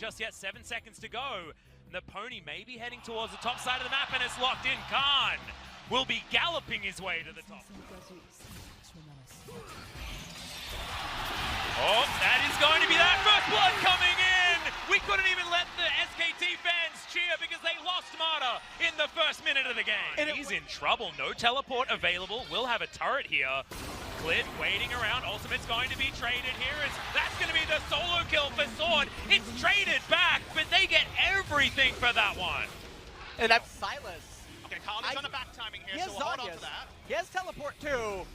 just yet. 7 seconds to go. And the pony may be heading towards the top side of the map, and it's locked in. Khan will be galloping his way to the top. Oh, that is going to be that first blood coming in! We couldn't even let the SKT fans cheer because they lost Mata in the first minute of the game. And he's in trouble. No teleport available. We'll have a turret here. Clit waiting around. Ultimate's going to be traded here. That's going to be the solo kill for Sword. It's traded back, but they get everything for that one. And that's Silas. Okay, Carly's on a back timing here, so we'll hold on to that. He has teleport too.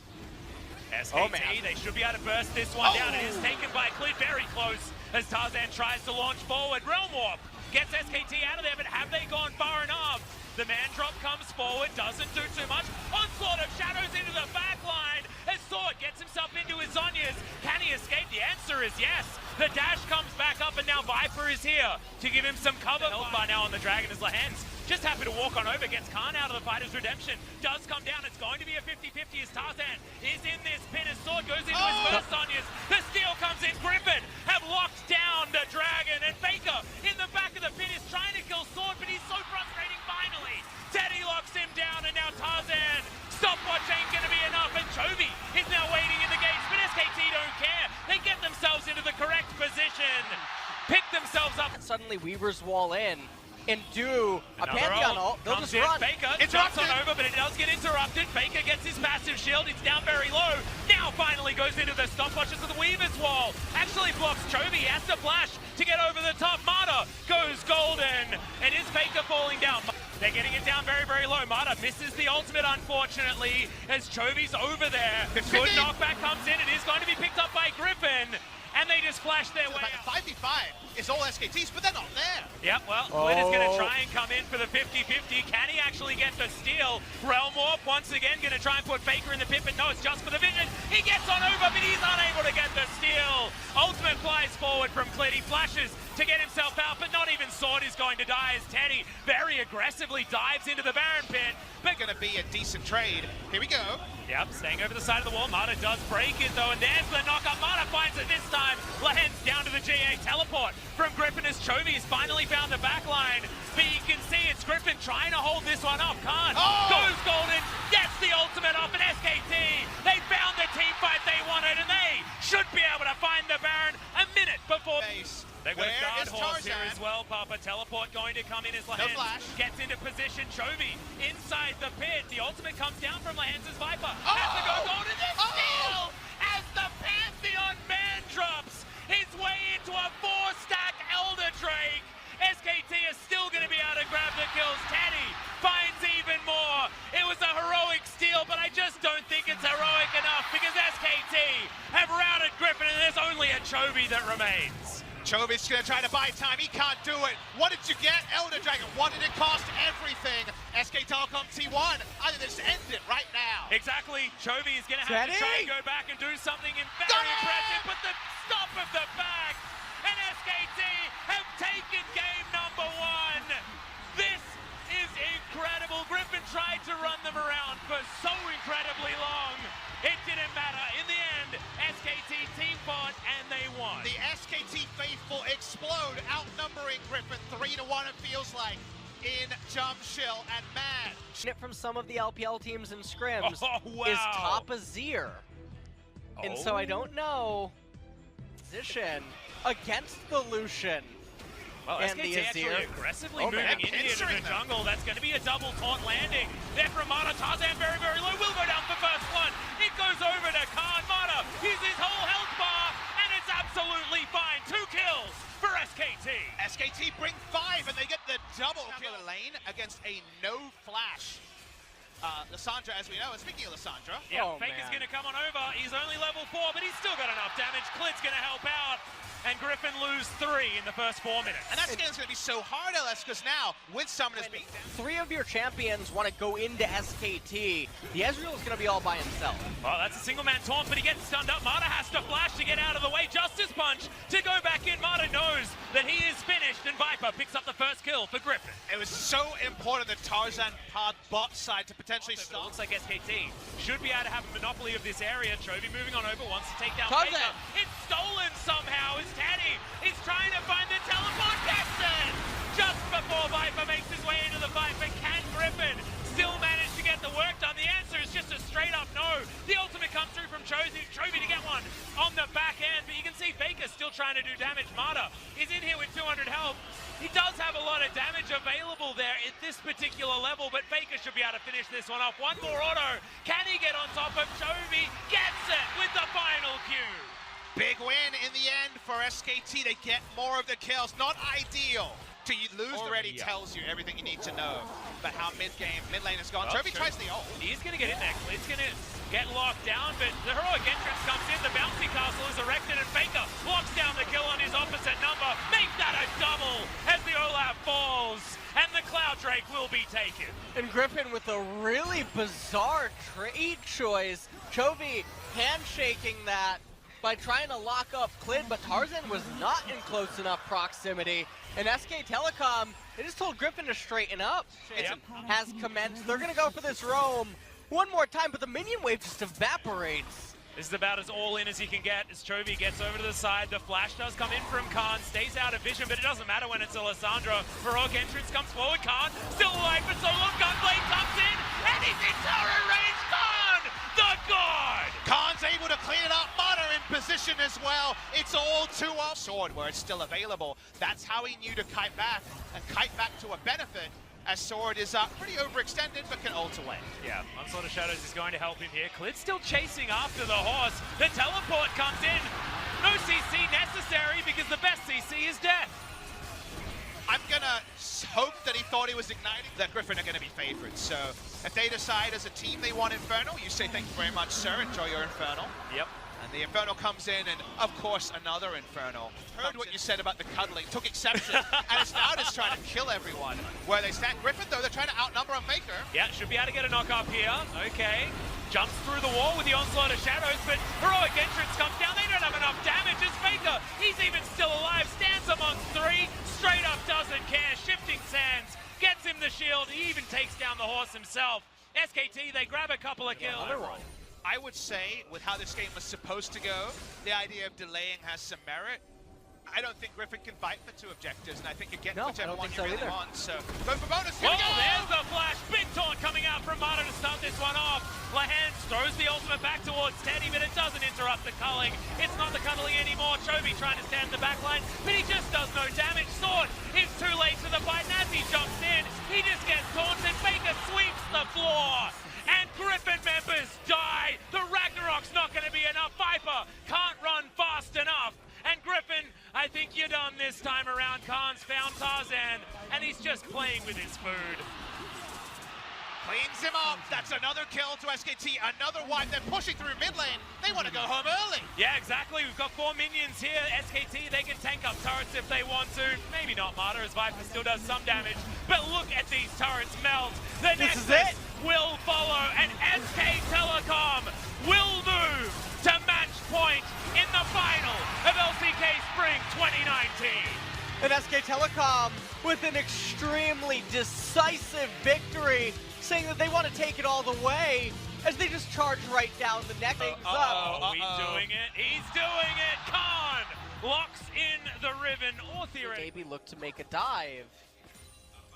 SKT, they should be able to burst this one down. It is taken by Clit very close as Tarzan tries to launch forward. Realm Warp gets SKT out of there, but have they gone far enough? The man drop comes forward, doesn't do too much. Onslaught of shadows into the back line as Sword gets himself into his Zhonya's. Can he escape? The answer is yes. The dash comes back up, and now Viper is here to give him some cover. Held by now on the Dragon as Lahens just happy to walk on over, gets Khan out of the fight as Redemption does come down. It's going to be a 50-50 as Tarzan is in this pin as Sword goes into his first Sonya's. The steal comes in. Griffin have locked down the Dragon, and Faker in the back of the pin is trying to kill Sword, but he's so frustrating finally. Teddy locks him down, and now Tarzan. Stopwatch ain't going to be enough, and Chovy is now waiting in the gates, but SKT don't care. They get themselves into the correct position, pick themselves up. Suddenly Weaver's wall in. And do a Pantheon ult, they'll just run. Faker jumps on over, but it does get interrupted. Faker gets his passive shield, it's down very low. Now finally goes into the stopwatches of the Weaver's wall. Actually blocks Chovy, has to flash to get over the top. Mata goes golden, and is Faker falling down? They're getting it down very, very low. Mata misses the ultimate, unfortunately, as Chovy's over there. Good knockback comes in, it is going to be picked up by Griffin. And they just flash their way out. 5v5 is all SKTs, but they're not there. Yep, well, Clit is going to try and come in for the 50-50. Can he actually get the steal? Realm Warp once again going to try and put Faker in the pit, but no, it's just for the vision. He gets on over, but he's unable to get the steal. Ultimate flies forward from Clit. He flashes to get himself out, but not even Sword is going to die as Teddy very aggressively dives into the Baron pit. But going to be a decent trade. Here we go. Yep, staying over the side of the wall. Mata does break it though, and there's the knockup. Mata finds it this time. Lahens down to the GA teleport from Griffin as Chovy has finally found the back line. But you can see it's Griffin trying to hold this one up. Khan goes golden, gets the ultimate off, and SKT, they found the team fight they wanted, and they should be able to find the Baron a minute before. They've got a guard horse here as well, Papa. Teleport going to come in as Lahens gets into position. Chovy inside the pit. The ultimate comes down from Lahens' Viper. Has to go golden. The steal as the Pantheon man drops his way into a 4-stack Elder Drake. SKT is still going to be able to grab the kills. Teddy finds even more. It was a heroic steal, but I just don't think it's heroic enough because SKT have routed Griffin, and there's only a Chovy that remains. Chovy's going to try to buy time. He can't do it. What did you get? Elder Dragon. What did it cost? Everything. SK Telecom T1. I think they just end it right now. Exactly. Chovy is going to have to try and go back and do something very impressive, but the stop of the back, and SKT have taken game number 1. This is incredible. Griffin tried to run them around for so incredibly long. It didn't matter. In the end, SKT team fought and they won. The SKT faithful explode, outnumbering Griffin 3-1, it feels like, in Jump Shill. And man, it from some of the LPL teams in scrims is top Azir. And so I don't know position against the Lucian. Well, SKT actually aggressively moving into the jungle. That's going to be a double taunt landing. There from Mata. Tarzan very, very low. Will go down for first one. It goes over to Khan. Mata uses his whole health bar, and it's absolutely fine. 2 kills for SKT. SKT bring 5, and they get the double kill lane against a no-flash. Lissandra, as we know, and speaking of Lissandra. Yeah, Faker's going to come on over. He's only level 4, but he's still got enough damage. Clit's going to help out. And Griffin lose 3 in the first 4 minutes. And that game's going to be so hard, LS, because now, with Summoners being down, 3 of your champions want to go into SKT. The Ezreal is going to be all by himself. Well, that's a single-man taunt, but he gets stunned up. Mata has to flash to get out of the way. Justice Punch to go back in. Mata knows that he is finished, and Viper picks up the first kill for Griffin. It was so important that Tarzan parred bot side to potentially stop. It looks like SKT should be able to have a monopoly of this area. Chovy moving on over, wants to take down Tarzan. Faker. It's stolen somehow. Is Teddy He's trying to find the teleport, gets it! Just before Viper makes his way into the fight, but can Griffin still manage to get the work done? The answer is just a straight up no. The ultimate comes through from Chovy to get one on the back end, but you can see Faker still trying to do damage. Mata is in here with 200 health. He does have a lot of damage available there at this particular level, but Faker should be able to finish this one off. One more auto. Can he get on top of Chovy? Gets it with the final Q. Big win in the end for SKT. They get more of the kills. Not ideal. To lose already tells you everything you need to know about how mid lane has gone. Chovy tries the ult. He's going to get in there. It's going to get locked down, but the heroic entrance comes in. The bouncy castle is erected, and Faker locks down the kill on his opposite number. Makes that a double as the Olaf falls, and the Cloud Drake will be taken. And Griffin with a really bizarre trade choice. Chovy handshaking that by trying to lock up Clid, but Tarzan was not in close enough proximity. And SK Telecom, they just told Griffin to straighten up. Yep. Has commenced. They're gonna go for this roam one more time, but the minion wave just evaporates. This is about as all in as he can get as Chovy gets over to the side. The flash does come in from Khan, stays out of vision, but it doesn't matter when it's Alessandro. Heroic entrance comes forward, Khan still alive, but solo Gunblade comes in, and he's in turret range. Khan, the god! Khan's able to clean it up. Mata in position as well. It's all too off. Sword where it's still available. That's how he knew to kite back, and kite back to a benefit. As Sword is pretty overextended, but can ult away. Yeah, Onslaught of Shadows is going to help him here. Clid's still chasing after the horse. The teleport comes in. No CC necessary because the best CC is death. I'm gonna hope that he thought he was igniting, that Griffin are gonna be favorites. So if they decide as a team they want Infernal, you say thank you very much, sir, enjoy your Infernal. Yep. And the Infernal comes in, and of course another Infernal. Heard what you said about the cuddling, took exception, and it's now just trying to kill everyone. Where they stand, Griffin though, they're trying to outnumber on Faker. Yeah, should be able to get a knock up here. Okay. Jumps through the wall with the Onslaught of Shadows, but heroic entrance comes down. They don't have enough damage as Faker, he's even still alive, stands amongst three, straight up doesn't care. Shifting sands, gets him the shield, he even takes down the horse himself. SKT, they grab a couple of kills. I would say, with how this game was supposed to go, the idea of delaying has some merit. I don't think Griffin can fight for two objectives, and I think you get whichever one you really want. So go for bonus. Whoa, there's the flash. Big taunt coming out from Mata to start this one off. Lahans throws the ultimate back towards Teddy, but it doesn't interrupt the culling. It's not the cuddling anymore. Chovy trying to stand in the back line, but he just does no damage. Sword is too late to the fight, and as he jumps in, he just gets taunted. Faker sweeps the floor. And Griffin members die. The Ragnarok's not going to be enough. Viper can't run fast enough. And Griffin, I think you're done this time around. Khan's found Tarzan, and he's just playing with his food. Cleans him up. That's another kill to SKT. Another wipe. They're pushing through mid lane. They want to go home early. Yeah, exactly. We've got 4 minions here. SKT, they can tank up turrets if they want to. Maybe not Mata, as Viper still does some damage. But look at these turrets melt. The Nexus will follow, and SK Telecom will move to match point in the final of LCK Spring 2019. And SK Telecom with an extremely decisive victory, saying that they want to take it all the way as they just charge right down the neck. Things up. He's doing it. He's doing it. Khan locks in the ribbon, or theoretically. Maybe look to make a dive.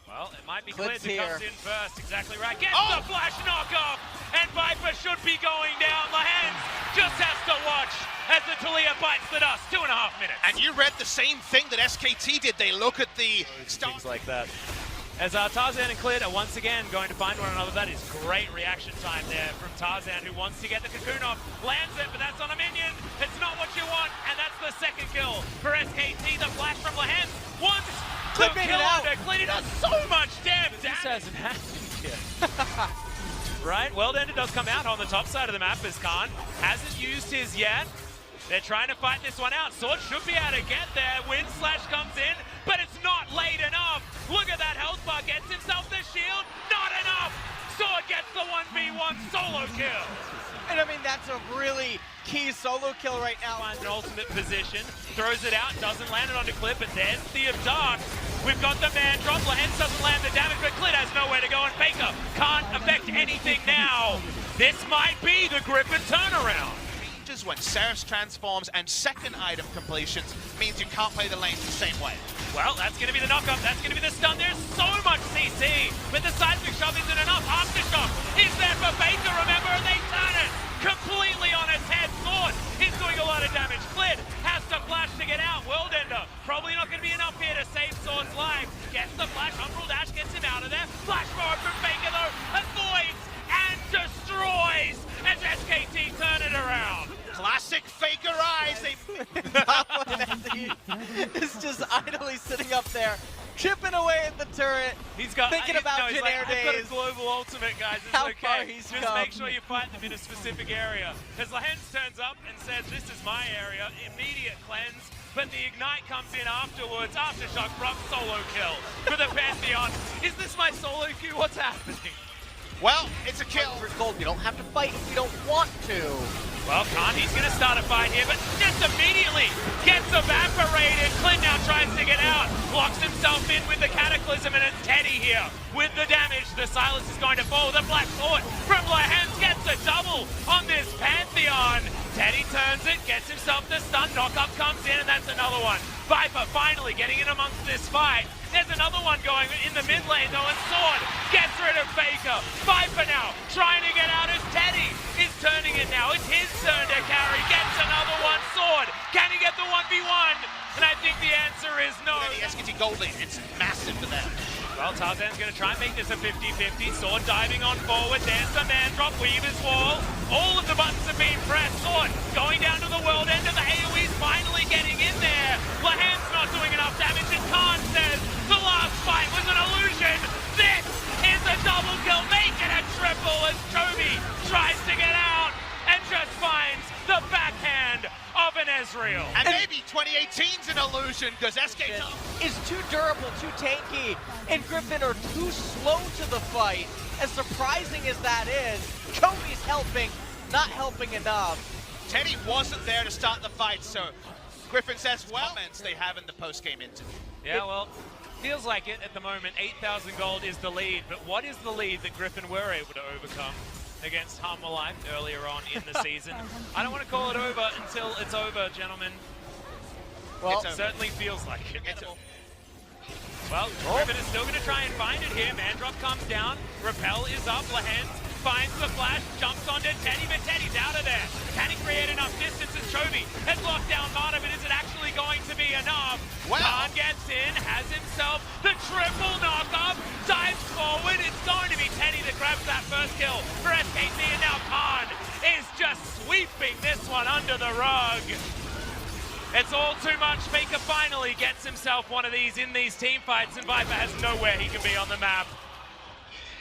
Well, it might be Clid's Clid who comes here. in first. Exactly right. Gets the flash knockoff, and Viper should be going down. Lahans just has to watch as the Talia bites the dust. 2.5 minutes. And you read the same thing that SKT did. They look at the things like that. As Tarzan and Clid are once again going to find one another. That is great reaction time there from Tarzan, who wants to get the cocoon off. Lands it, but that's on a minion. It's not what you want, and that's the second kill for SKT. The flash from Lahans. Once Clid made it out. Clid, he does so much damage. This hasn't happened yet. Right, Worldender does come out on the top side of the map as Khan hasn't used his yet. They're trying to fight this one out. Sword should be able to get there. Wind Slash comes in, but it's not late enough. Look at that health bar. Gets himself the shield. Not enough. Sword gets the 1v1 solo kill. And I mean, that's a really key solo kill right now. Finds an ultimate position. Throws it out. Doesn't land it onto Clid, but there's the Dark. We've got the man drop. Lahens doesn't land the damage, but Clid has nowhere to go, and Faker can't affect anything now. This might be the Griffin turnaround. is when Seraph's transforms and second item completions means you can't play the lanes the same way. Well, that's going to be the knock-up. That's going to be the stun. There's so much CC, but the seismic shove isn't enough. Aftershock is there for Baker, remember, and they turn it completely on its head. Sword is doing a lot of damage. Clid has to flash to get out. Worldender probably not going to be enough here to save Sword's life. Gets the flash. Umbral Dash gets him out of there. Flash forward from Baker, though. Avoids and destroys as SKT turn it around. Classic Faker eyes. Is just idly sitting up there, chipping away at the turret. He's got thinking about he's Janair like, I've got a days. global ultimate, guys. It's How okay. far he's Just come. make sure you fight them in a specific area. As Lahens turns up and says, "This is my area." Immediate cleanse, but the ignite comes in afterwards. Aftershock from solo kill for the Pantheon. Is this my solo queue? What's happening? Well, it's a kill. For gold, you don't have to fight if you don't want to. Well, Khan, he's going to start a fight here, but just immediately gets evaporated. Clint now tries to get out, locks himself in with the Cataclysm, and it's Teddy here with the damage. The Silas is going to fall. The Black Sword from Lahens gets a double on this Pantheon. Teddy turns it, gets himself the stun. Knock-up comes in, and that's another one. Viper finally getting in amongst this fight. There's another one going in the mid lane, though, and Sword gets rid of Faker. Viper now trying to get out as Teddy is turning it now. It's his turn to carry. Gets another one. Sword, can he get the 1v1? And I think the answer is no. The SKT gold lane, it's massive for them. Well, Tarzan's going to try and make this a 50-50. Sword diving on forward. There's the man drop. Weaver's wall. All of the buttons have been pressed. Sword going down to the world end of the AoE's finally getting in there. Lahens not doing enough damage. And Khan says the last fight was an illusion. This is a double kill. Make it a triple as Chovy tries to get out and just finds the backhand of an Ezreal. And maybe 2018's an illusion because SKT is too durable, too tanky, and Griffin are too slow to the fight. As surprising as that is, Chovy's helping, not helping enough. Teddy wasn't there to start the fight, so Griffin says, well, comments they have in the post-game interview. Yeah, well, feels like it at the moment. 8,000 gold is the lead, but what is the lead that Griffin were able to overcome against Humble Life earlier on in the season? I don't want to call it over until it's over, gentlemen. Well, It certainly feels like it. Well, Griffin is still going to try and find it here. Mandrop comes down. Repel is up. Lahens finds the flash, jumps onto Teddy, but Teddy's out of there. Can he create enough distance as Chovy has locked down Mana, but is it actually going to be enough? Wow. Khan gets in, has himself the triple knock-up, dives forward. It's going to be Teddy that grabs that first kill for SKT, and now Khan is just sweeping this one under the rug. It's all too much. Faker finally gets himself one of these in these team fights, and Viper has nowhere he can be on the map.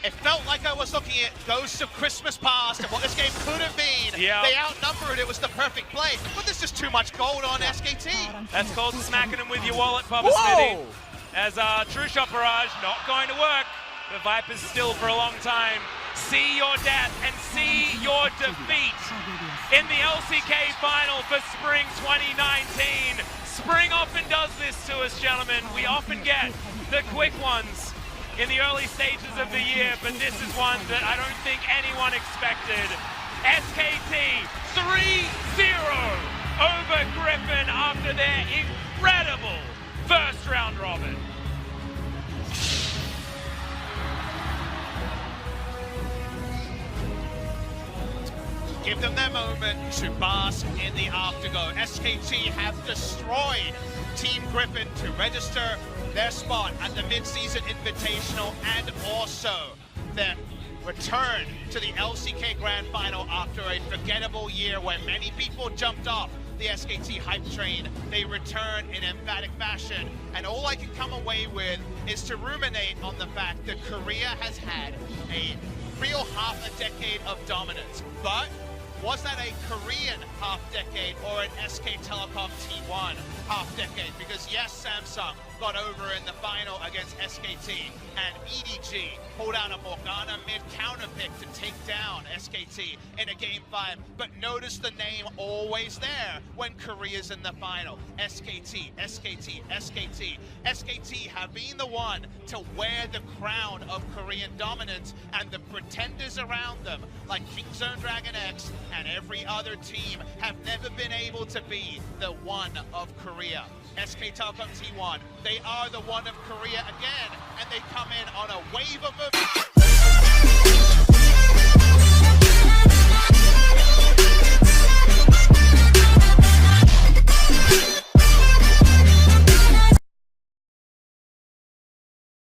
It felt like I was looking at Ghosts of Christmas Past and what this game could have been. Yeah. They outnumbered, it was the perfect play, but there's just too much gold on SKT. That's called smacking him with your wallet, Papa Smithy. As True Shot Barrage, not going to work. The Vipers still for a long time. See your death and see your defeat in the LCK final for Spring 2019. Spring often does this to us, gentlemen. We often get the quick ones in the early stages of the year, but this is one that I don't think anyone expected. SKT 3-0 over Griffin after their incredible first round robin. Give them their moment to bask in the afterglow. SKT have destroyed Team Griffin to register their spot at the mid-season invitational and also their return to the LCK Grand Final after a forgettable year where many people jumped off the SKT hype train. They return in emphatic fashion, and all I can come away with is to ruminate on the fact that Korea has had a real half a decade of dominance, but was that a Korean half-decade or an SK Telecom T1 half-decade? Because yes, Samsung got over in the final against SKT, and EDG GG pulled out a Morgana mid counter pick to take down SKT in a Game 5, but notice the name always there when Korea's in the final. SKT, SKT, SKT. SKT have been the one to wear the crown of Korean dominance, and the pretenders around them, like Kingzone Dragon X and every other team, have never been able to be the one of Korea. SK Telecom T1, they are the one of Korea again, and they come in on a wave of momentum.